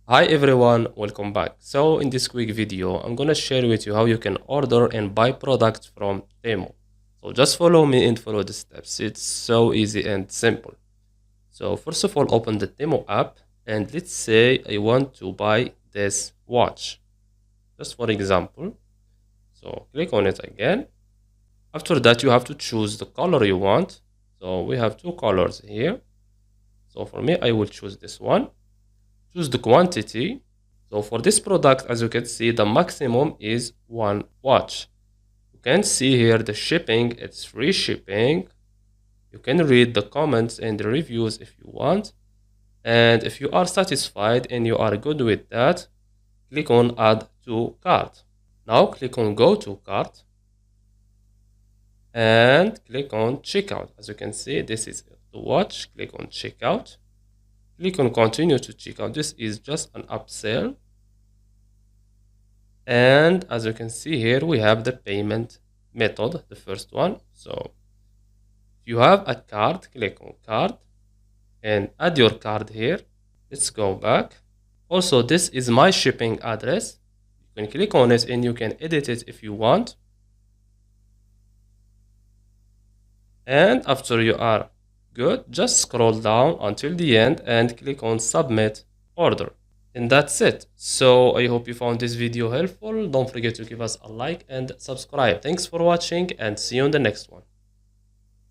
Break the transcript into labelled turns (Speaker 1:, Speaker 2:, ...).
Speaker 1: Hi everyone, welcome back. So in this quick video, I'm gonna share with you how you can order and buy products from Temu. So just follow me and follow the steps. It's so easy and simple. So first of all, open the Temu app and let's say I want to buy this watch. Just for example. So click on it again. After that, you have to choose the color you want. So we have two colors here. So for me, I will choose this one. Choose the quantity. So for this product, as you can see, the maximum is one watch. You can see here the shipping, it's free shipping. You can read the comments and the reviews if you want. And if you are satisfied and you are good with that, click on add to cart. Now click on go to cart and click on checkout. As you can see, this is the watch. Click on checkout. Click on continue to checkout. This is just an upsell. And as you can see here, we have the payment method, the first one. So if you have a card, click on card and add your card here. Let's go back. Also, this is my shipping address. You can click on it and you can edit it if you want. And after you are good, just scroll down until the end and click on submit order. And that's it. So I hope you found this video helpful. Don't forget to give us a like and subscribe. Thanks for watching and see you in the next one.